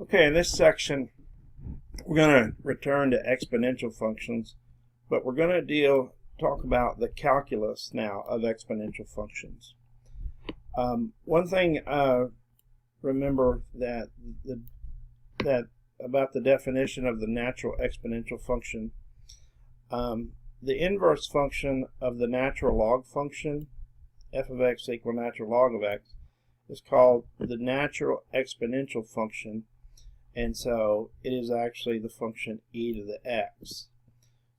Okay, in this section, we're going to return to exponential functions, but we're going to talk about the calculus now of exponential functions. One thing remember that about the definition of the natural exponential function. The inverse function of the natural log function, f of x equal natural log of x, is called the natural exponential function, and so it is actually the function e to the x.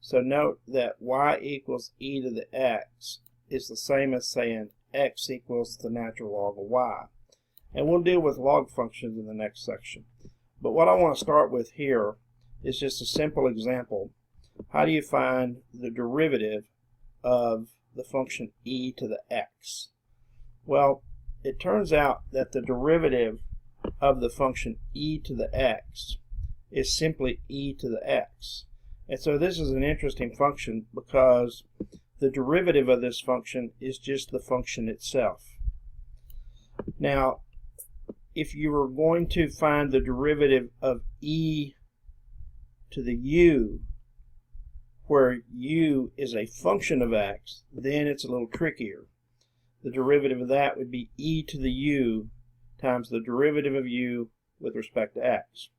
So note that y equals e to the x is the same as saying x equals the natural log of y. And we'll deal with log functions in the next section. But what I want to start with here is just a simple example. How do you find the derivative of the function e to the x? Well, it turns out that the derivative of the function e to the x is simply e to the x. And so this is an interesting function because the derivative of this function is just the function itself. Now, if you were going to find the derivative of e to the u, where u is a function of x, then it's a little trickier. The derivative of that would be e to the u times the derivative of u with respect to x.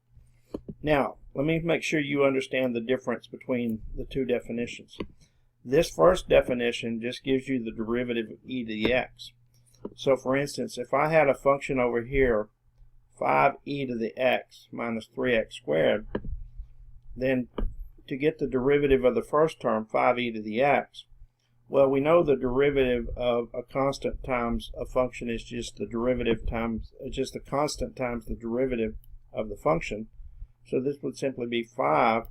Now, let me make sure you understand the difference between the two definitions. This first definition just gives you the derivative of e to the x. So for instance, if I had a function over here, 5e to the x minus 3x squared, then to get the derivative of the first term, 5e to the x, well, we know the derivative of a constant times a function is just the derivative times, just the constant times the derivative of the function. So this would simply be 5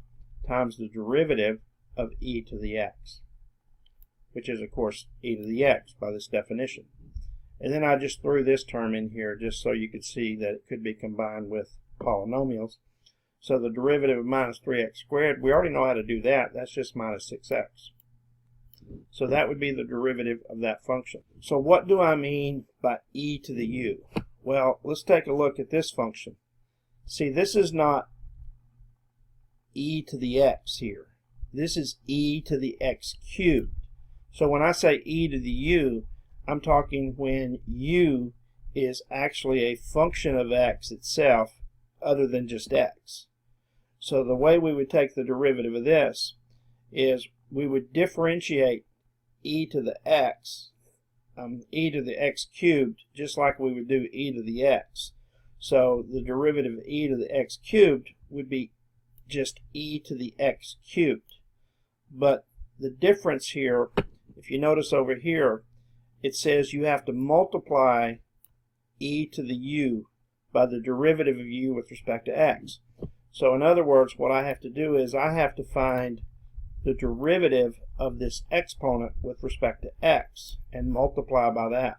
times the derivative of e to the x, which is, of course, e to the x by this definition. And then I just threw this term in here just so you could see that it could be combined with polynomials. So the derivative of minus 3x squared, we already know how to do that. That's just minus 6x. So that would be the derivative of that function. So what do I mean by e to the u? Well, let's take a look at this function. See, this is not e to the x here. This is e to the x cubed. So when I say e to the u, I'm talking when u is actually a function of x itself other than just x. So the way we would take the derivative of this is we would differentiate e to the x, e to the x cubed, just like we would do e to the x. So the derivative of e to the x cubed would be just e to the x cubed. But the difference here, if you notice over here, it says you have to multiply e to the u by the derivative of u with respect to x. So in other words, what I have to do is I have to find the derivative of this exponent with respect to x and multiply by that.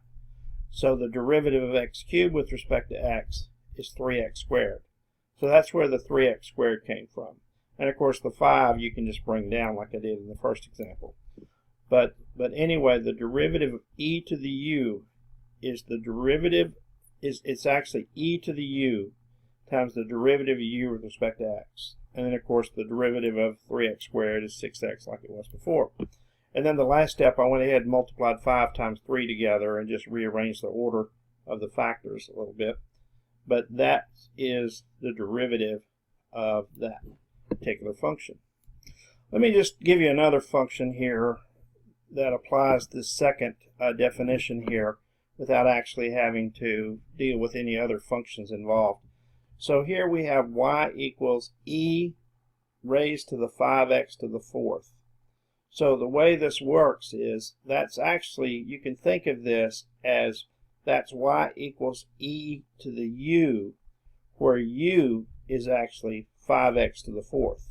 So the derivative of x cubed with respect to x is 3x squared. So that's where the 3x squared came from. And of course the 5 you can just bring down like I did in the first example. But anyway, the derivative of e to the u is the derivative, it's actually e to the u times the derivative of u with respect to x. And then of course the derivative of 3x squared is 6x like it was before. And then the last step, I went ahead and multiplied 5 times 3 together and just rearranged the order of the factors a little bit. But that is the derivative of that particular function. Let me just give you another function here that applies this second definition here without actually having to deal with any other functions involved. So here we have y equals e raised to the 5x to the 4th. So the way this works is that's actually, you can think of this as that's y equals e to the u, where u is actually 5x to the 4th.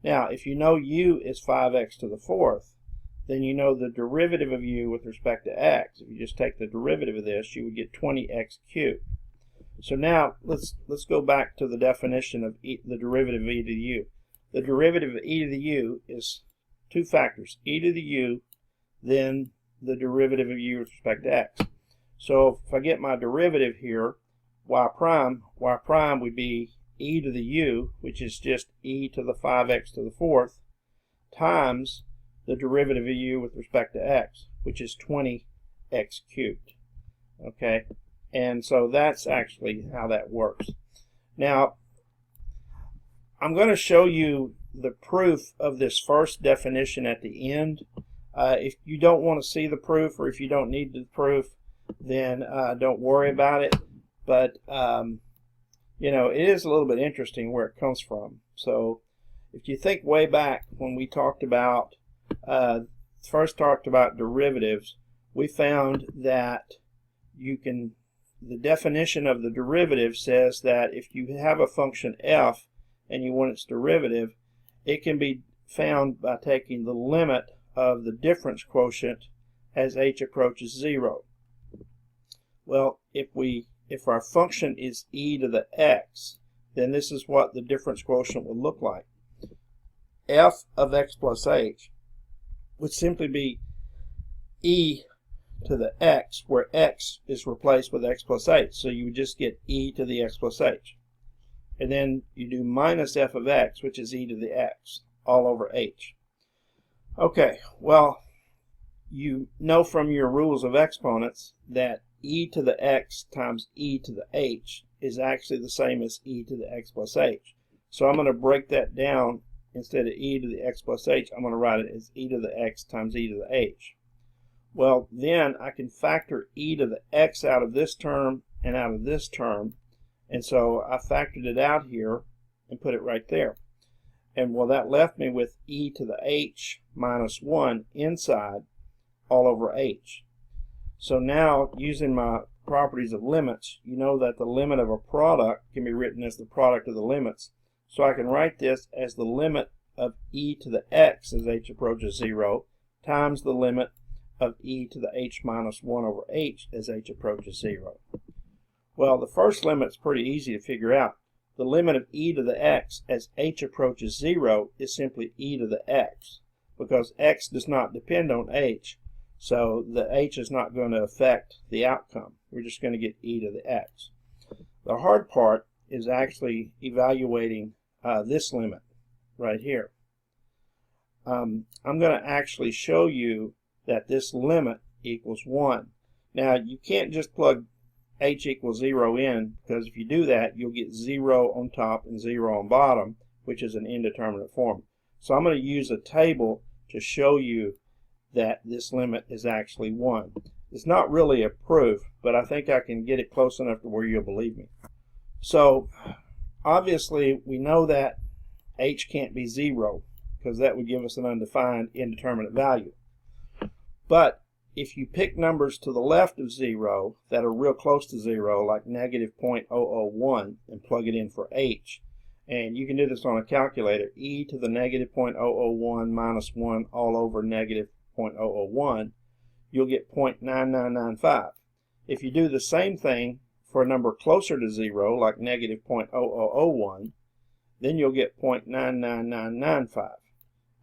Now, if you know u is 5x to the 4th, then you know the derivative of u with respect to x. If you just take the derivative of this, you would get 20x cubed. So now let's go back to the definition of the derivative of e to the u. The derivative of e to the u is two factors, e to the u, then the derivative of u with respect to x. So if I get my derivative here, y prime would be e to the u, which is just e to the 5x to the fourth, times the derivative of u with respect to x, which is 20x cubed. Okay, and so that's actually how that works. Now, I'm going to show you the proof of this first definition at the end. If you don't want to see the proof, or if you don't need the proof, then don't worry about it. But you know, it is a little bit interesting where it comes from. So if you think way back when we talked about first talked about derivatives, we found that the definition of the derivative says that if you have a function f and you want its derivative, it can be found by taking the limit of the difference quotient as h approaches 0. Well, if our function is e to the x, then this is what the difference quotient would look like. F of x plus h would simply be e to the x, where x is replaced with x plus h. So you would just get e to the x plus h. And then you do minus f of x, which is e to the x, all over h. Okay, well, you know from your rules of exponents that e to the x times e to the h is actually the same as e to the x plus h. So I'm going to break that down. Instead of e to the x plus h, I'm going to write it as e to the x times e to the h. Well, then I can factor e to the x out of this term and out of this term. And so I factored it out here and put it right there. And well, that left me with e to the h minus 1 inside all over h. So now, using my properties of limits, you know that the limit of a product can be written as the product of the limits. So I can write this as the limit of e to the x as h approaches 0 times the limit of e to the h minus 1 over h as h approaches 0. Well, the first limit is pretty easy to figure out. The limit of e to the x as h approaches 0 is simply e to the x, because x does not depend on h, so the h is not going to affect the outcome. We're just going to get e to the x. The hard part is actually evaluating this limit right here. I'm going to actually show you that this limit equals 1. Now, you can't just plug h equals 0 in, because if you do that, you'll get 0 on top and 0 on bottom, which is an indeterminate form. So I'm going to use a table to show you that this limit is actually 1. It's not really a proof, but I think I can get it close enough to where you'll believe me. So obviously we know that h can't be 0, because that would give us an undefined indeterminate value. But if you pick numbers to the left of 0 that are real close to 0, like negative 0.001, and plug it in for h, and you can do this on a calculator, e to the negative 0.001 minus 1 all over negative 0.001, you'll get 0.9995. If you do the same thing for a number closer to 0, like negative 0.0001, then you'll get 0.99995.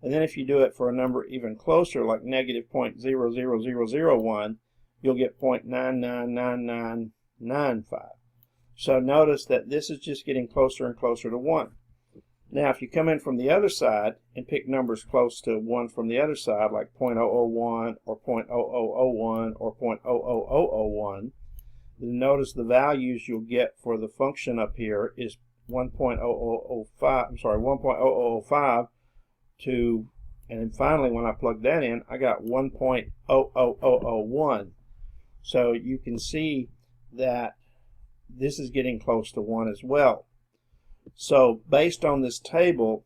And then if you do it for a number even closer, like negative 0.00001, you'll get 0.999995. So notice that this is just getting closer and closer to 1. Now, if you come in from the other side and pick numbers close to 1 from the other side, like 0.001 or 0.0001 or 0.00001, then notice the values you'll get for the function up here is 1.0005 to, and then finally when I plug that in, I got 1.00001. So you can see that this is getting close to 1 as well. So based on this table,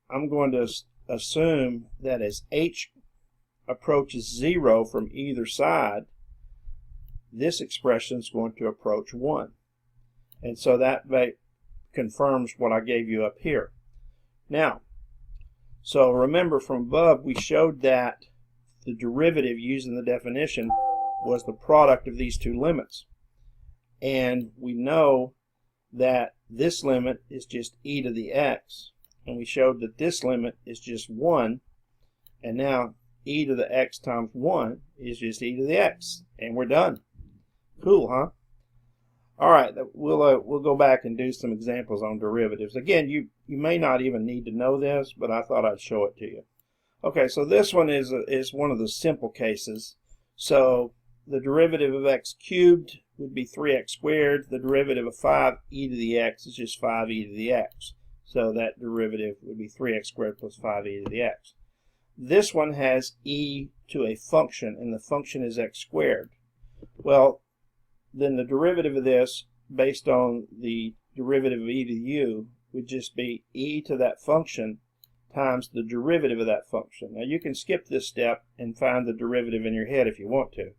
I'm going to assume that as h approaches 0 from either side, this expression is going to approach 1. And so that confirms what I gave you up here. Now, so remember from above we showed that the derivative using the definition was the product of these two limits. And we know that this limit is just e to the x. And we showed that this limit is just 1. And now e to the x times 1 is just e to the x. And we're done. Cool, huh? All right, we'll go back and do some examples on derivatives. Again, you may not even need to know this, but I thought I'd show it to you. Okay, so this one is one of the simple cases. So the derivative of x cubed would be 3x squared. The derivative of 5e to the x is just 5e to the x. So that derivative would be 3x squared plus 5e to the x. This one has e to a function, and the function is x squared. Well, then the derivative of this, based on the derivative of e to the u, would just be e to that function times the derivative of that function. Now you can skip this step and find the derivative in your head if you want to,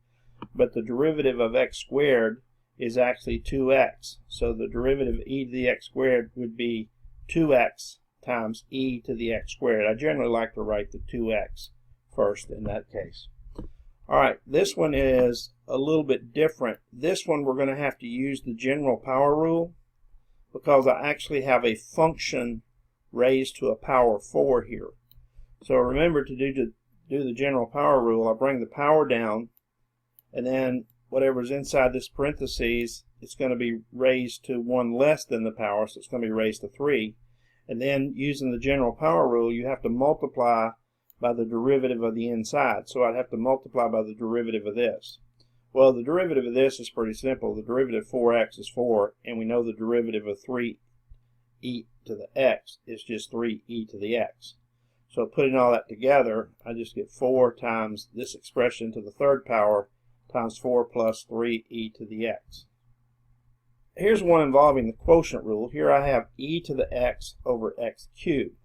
but the derivative of x squared is actually 2x. So the derivative of e to the x squared would be 2x times e to the x squared. I generally like to write the 2x first in that case. All right, this one is a little bit different. This one we're going to have to use the general power rule because I actually have a function raised to a power 4 here. So remember, to do the general power rule, I bring the power down, and then whatever's inside this parentheses, it's going to be raised to 1 less than the power, so it's going to be raised to 3. And then using the general power rule, you have to multiply by the derivative of the inside. So I'd have to multiply by the derivative of this. Well, the derivative of this is pretty simple. The derivative of 4x is 4, and we know the derivative of 3e to the x is just 3e to the x. So putting all that together, I just get 4 times this expression to the third power times 4 plus 3e to the x. Here's one involving the quotient rule. Here I have e to the x over x cubed.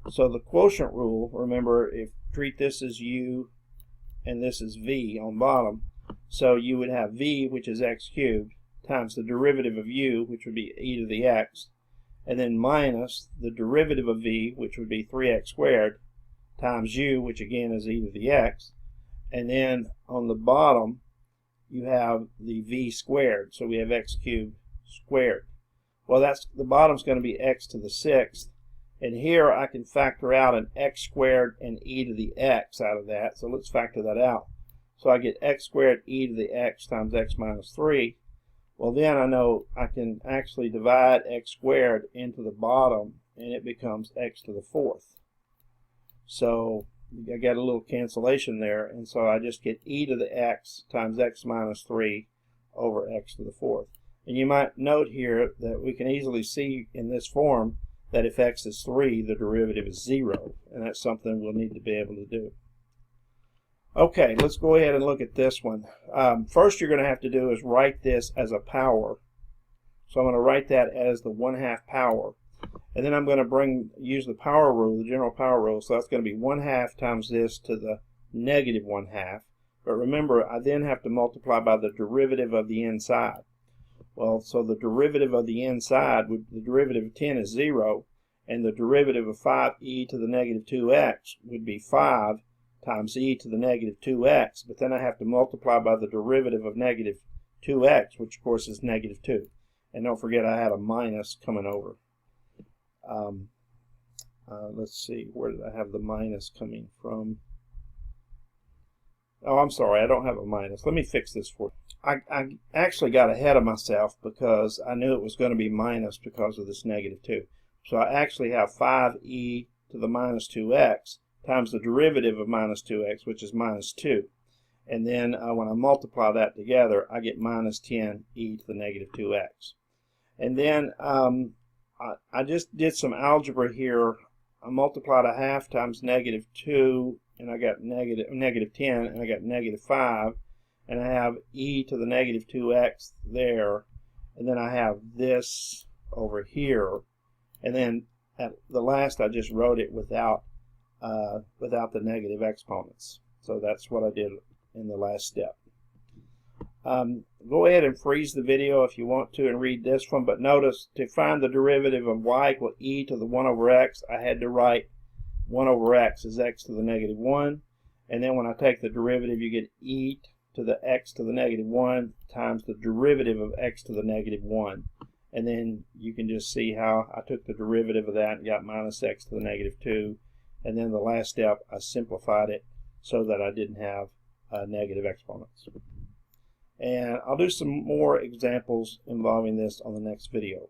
So the quotient rule, remember, treat this as u and this is v on bottom. So you would have v, which is x cubed, times the derivative of u, which would be e to the x, and then minus the derivative of v, which would be 3x squared, times u, which again is e to the x. And then on the bottom, you have the v squared. So we have x cubed squared. Well, the bottom's going to be x to the 6th. And here I can factor out an x squared and e to the x out of that. So let's factor that out. So I get x squared e to the x times x minus 3. Well, then I know I can actually divide x squared into the bottom, and it becomes x to the 4th. So I got a little cancellation there, and so I just get e to the x times x minus 3 over x to the 4th. And you might note here that we can easily see in this form that if x is 3, the derivative is 0, and that's something we'll need to be able to do. Okay, let's go ahead and look at this one. First you're going to have to do is write this as a power. So I'm going to write that as the 1/2 power. And then I'm going to use the power rule, the general power rule, so that's going to be 1/2 times this to the negative 1/2. But remember, I then have to multiply by the derivative of the inside. Well, so the derivative of the inside, the derivative of 10 is 0, and the derivative of 5e to the negative 2x would be 5 times e to the negative 2x, but then I have to multiply by the derivative of negative 2x, which of course is negative 2. And don't forget I had a minus coming over. Let's see, where did I have the minus coming from? Oh, I'm sorry, I don't have a minus. Let me fix this for you. I actually got ahead of myself because I knew it was going to be minus because of this negative 2. So I actually have 5e to the minus 2x times the derivative of minus 2x, which is minus 2. And then when I multiply that together, I get minus 10e to the negative 2x. And then I just did some algebra here. I multiplied 1/2 times negative 2, and I got negative 10, and I got negative 5. And I have e to the negative 2x there. And then I have this over here. And then at the last, I just wrote it without the negative exponents. So that's what I did in the last step. Go ahead and freeze the video if you want to and read this one, but notice to find the derivative of y equal e to the 1 over x, I had to write 1 over x is x to the negative 1, and then when I take the derivative, you get e to the x to the negative 1 times the derivative of x to the negative 1. And then you can just see how I took the derivative of that and got minus x to the negative 2. And then the last step, I simplified it so that I didn't have negative exponents. And I'll do some more examples involving this on the next video.